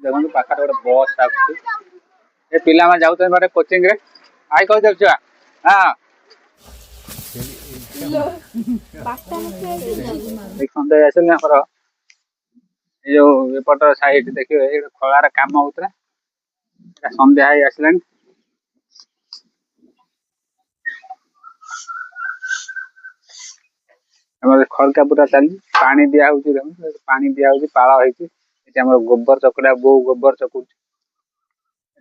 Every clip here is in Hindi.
देखो पाखर गोटे बस आसुची पिला जाऊँ बाटे कोचिंग रे आई कह दे छुआ हाँ देखते आसिल आमर जो एपट साइड देखिए खलार काम होता संध्या ही आसला खलका पूरा चली पानी दिया पानी दिया पाल हो गोबर चकुड़ा बो गोबर चकुड़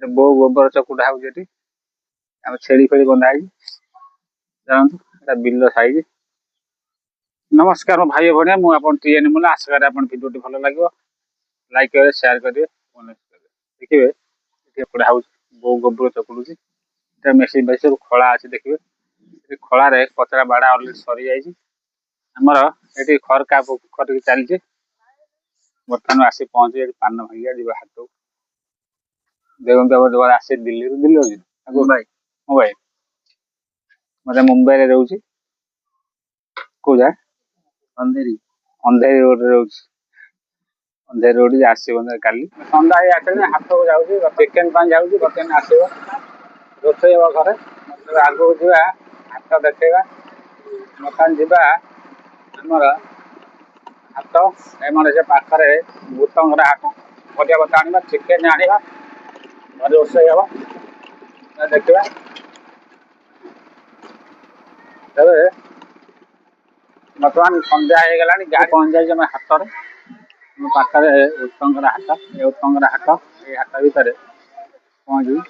बो गोबर चकुड़ा हो छेली फेली बंधा जानतु बिल साइज नमस्कार मो भाई भाई मुझे टीएन मूला आशा करें भिडियो भल लगे लाइक करेंगे शेयर करेंगे देखिए एपड़ा हो बो गोबर चकुड़ी मेसीन बेस खला अच्छे देखिए खलार पचरा बाड़ा अलरेडी सरी जाइए आमर ये खरका पोखर चलती बर्तमान आसी पहुंचे पान भांगिया जी हाथ देखो आसे दिल्ली दिल्ली मुंबई मुंबई मतलब मुंबई रे रोचे को जा अंधेरी अंधेरी रोड रोच अंधेरी रोड आसो काली सन्दा आसे हाथ को जाऊँगी चिकेन जाऊँगी बर्तमान आसो रोसे घर आगू जा हाथ देखा बर्तमान जा आमर हाथ एम से पाखे भूतंगर हाथ परिया पत्र आना चिकेन आना घर रोसे हम देखा तेरे बर्तमान सन्ध्या हो गला गाड़ी पहुंच जाए हाथ में पाखे उत्तंगर हाट ये उत्तंगर हाट ये हाट भितर पहुँचू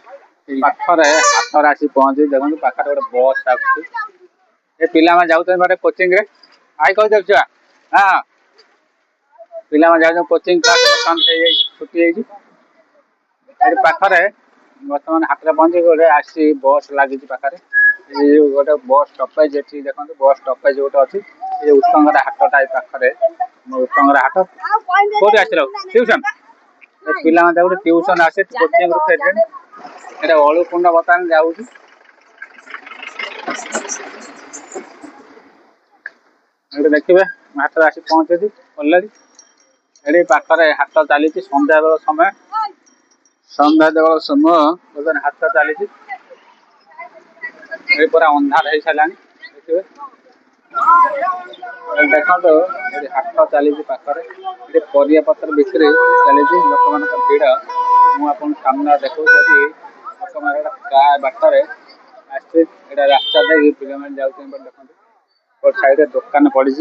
पाखर हाथ आसी पहुँची देखो पाखे गोटे बस आसुची पिला जाऊँ बाटे कोचिंग रे आई कह दे छुआ हाँ पिला जाऊँ कोचिंग क्लास छुट्टी पाखे बर्तमान हाथ में पहुंची गोटे आसी बस लगी पाखे गोटे बस स्टपेज देखो बस स्टपेज गोटे अच्छी ये उत्तंगर हाटा पाखे उत्तंगर हाट कौन आस ट्यूशन पिला गोटे ट्यूशन आसे कोचिंग रू फेर अलुकुंड बर्तमान जाऊँ देखिए हाट आसी पहुंचे अलरेडी ये पाखे हाट चली संध्या बेल समय संध्या बेल समय बर्तमान हाट चली पूरा अंधार हो सारा देखिए देखो ये हाट चली पाखे ये परिया पत्र बिक्री चली लोक मान भीड़ मुझे सामने देखो लोक मैंने बाटर आसते रास्ता देखिए पिला जाऊँ देखो साइड दुकान पड़ी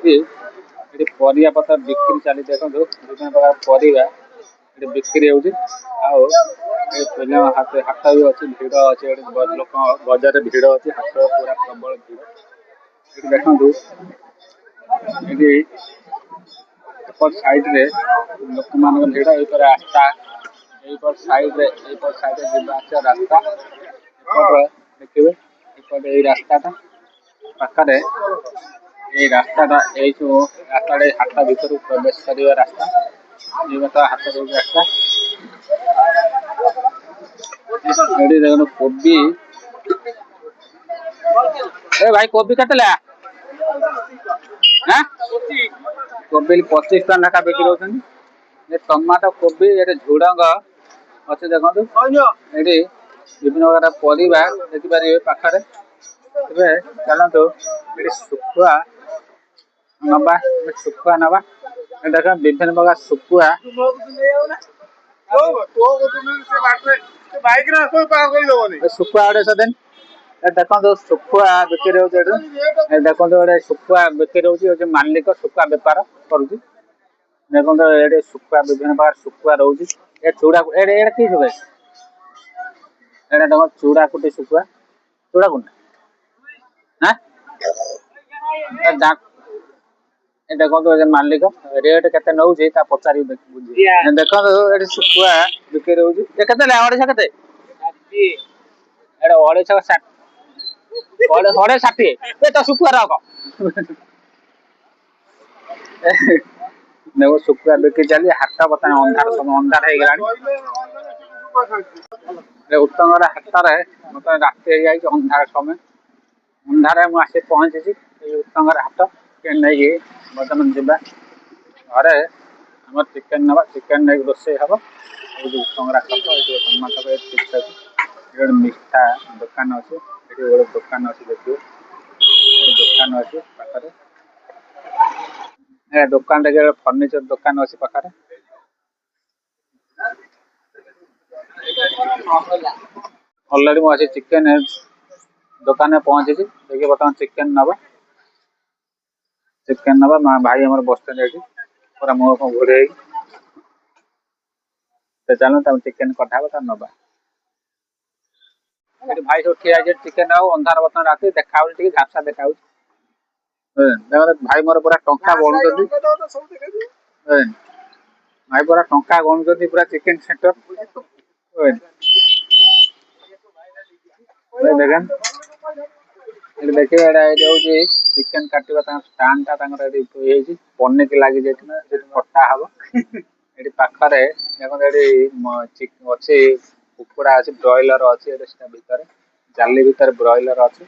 ये परिया पत्र बिक्री चली देखो विभिन्न प्रकार परिया बिक्री हो हाट भी अच्छी भीड़ अच्छे लोक बजार भीड़ अच्छी हाट पूरा प्रबल भीड़ देखु साइड रे लोक मान भीड़ ये रास्ता ये साइड रास्ता देखिए ये रास्ता पाखे ये रास्ता रास्ता हाट भर प्रवेश कर रास्ता ये हाथ रास्ता देखो कोबी ए भाई कोबी कतला कोबी 25 टका ढाका बिक्री होती टमाटो कोबी ये झुड़ंग अच्छे देखो ये विभिन्न प्रकार परिवा देखिपारे पाखे चलतु ये शुखुआ नवा शुखुआ नवा देख विभिन्न प्रकार शुखुआ शुखुआ गोटे दिन देखो शुखुआ बिक्री हो देखो गोटे शुखुआ बिक्री हो मालिक शुखुआ बेपार कर देखो ये शुखुआ विभिन्न प्रकार शुखुआ रोचे ये चूड़ा ये कि शुखुआ ये देखो चूड़ा कुटी शुखुआ चूड़ा कुटा हाँ देखो मालिक रेट के नौ पचार देखो ये शुखुआ बिक्री हो के अढ़े 60 तो शुखुआ देखो शुखुआ बिक्री चली हाट बता अंधार सब अंधार हो गला उत्तंगर हाट मतलब राति अंधार समय अंधार मुझे पहुंची उत्तंगर हाट नहीं बर्तमान जा ଘରେ ଆମର ଚିକେନ ନେବା ଚିକେନ ନେଇକି ରୋଷେଇ ହେବ ଏଇ ଯେଉଁ ଟଙ୍ଗରା ଖତ ଏଇ ଯେଉଁ ଟମାଟୋ ଠିକ୍ ଅଛି ଏଠି ଗୋଟେ ମିଠା ଦୋକାନ ଅଛି ଏଠି ଗୋଟେ ଦୋକାନ ଅଛି ଦେଖିବେ ଗୋଟେ ଦୋକାନ ଅଛି ପାଖରେ ଏ ଦୋକାନ ଦେଖିବେ ଫର୍ଣ୍ଣିଚର ଦୋକାନ ଅଛି ପାଖରେ ଅଲରେଡି ମୁଁ ଆସି ଚିକେନ ଦୋକାନରେ ପହଞ୍ଚିଛି देखिए ବର୍ତ୍ତମାନ ଚିକେନ ନେବା ଭାଇ ଆମର ବସିଛନ୍ତି ଏଠି ପୁରା ମୁହଁ କଣ ଘୋଡ଼େଇ तो चलो तब चिकेन कटा तब नवा भाई सब ठिया चिकेन आउ अंधार बर्तमान राति देखा झापसा देखा भाई मोर पूरा टंका गणुच्च भाई पूरा टंका गणुच्च पूरा चिकेन सेंटर देखिए चिकेन काटा स्टांड टा पनिक लगी कटा हम ये पाखरे देखो अच्छी कुकुड़ा अच्छी ब्रॉयलर अच्छी भितर जाली भितर ब्रॉयलर अच्छी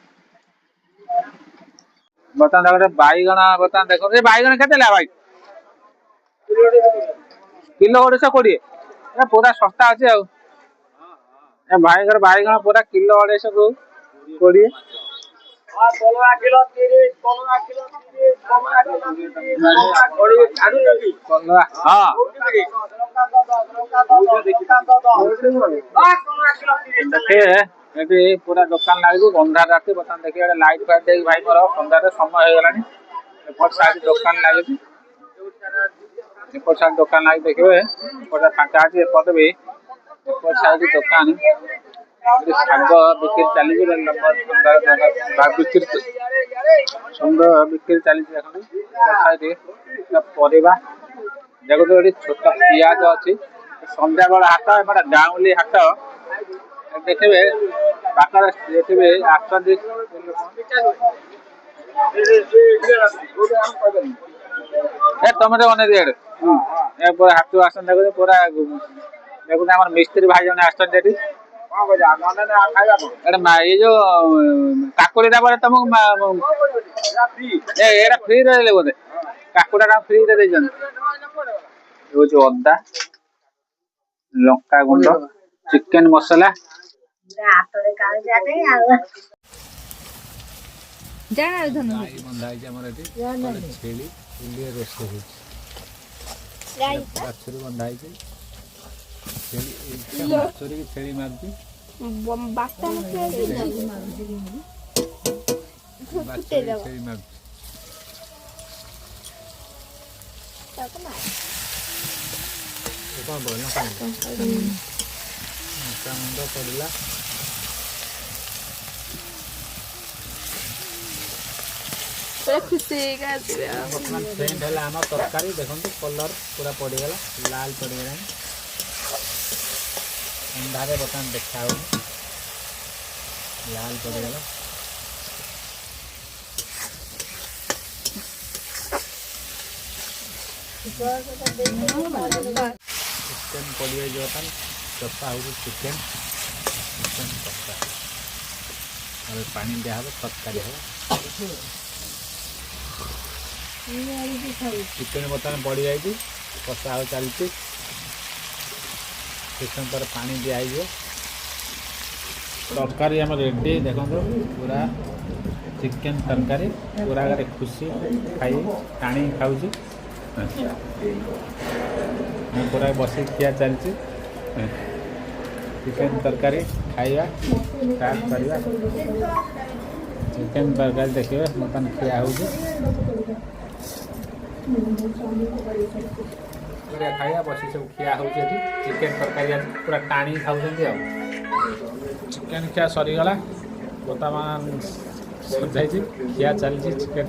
बर्तमान देखो बैगण बर्तमान देखो ये बैगण के भाई किलो 120 पूरा सस्ता अच्छे भाई बैगण पूरा किलो 250 को 20 देखिए पूरा दुकान लगे अंधार राति बर्तमान देखिए लाइट फाइट दे भाई मोर संध्यार समय हो गलानी एपट साइड दुकान लगे एपट साइड दुकान लगे देखिए पूरा फांका अच्छी एपट भी एपट साइड दुकान शाग बिक्री चली सुंदर बिक्री चली परिवा देखो तो छोट पियाज अच्छी संध्या बेला हाट एपटे गाँवली हाट देखिए पाखर देखिए टमेटो बने दिए पूरा हाथ आस देखो पूरा देखो मिस्त्री भाई जन आस ये जो काकुड़ा बोले तुमको फ्री रही बोधे काकुड़ा फ्री अदा लंका गुंड चिकेन मसला छेली मारती पड़ा खुशी बर्तमान सेंट है आम तरकारी देखो कलर पूरा पड़गला लाल पड़गला अंधारे बर्तमान देखा लाल पड़गला चिकेन पड़े जो चपा हो चिकेन चिकेन चपा पानी दिया तरकारी हम चिकेन बर्तमान पड़ जाए कषा हो चलती पर पानी दिखाई तरकारी आम रेडी देखो पूरा चिकेन तरकारी पूरा खुशी खाई टाणी खाऊ पूरा बस खिया चलती चिकेन तरकारी खाइबा स्टार्ट करवा चिकेन तरकारी देखिए बर्तमान खिया हो खाइबा बस सब खिया हो चिकेन तरकारी पूरा टाणी खाऊ चिकेन खिया सरीगला बर्तमान सजाई खिया चलती चिकेन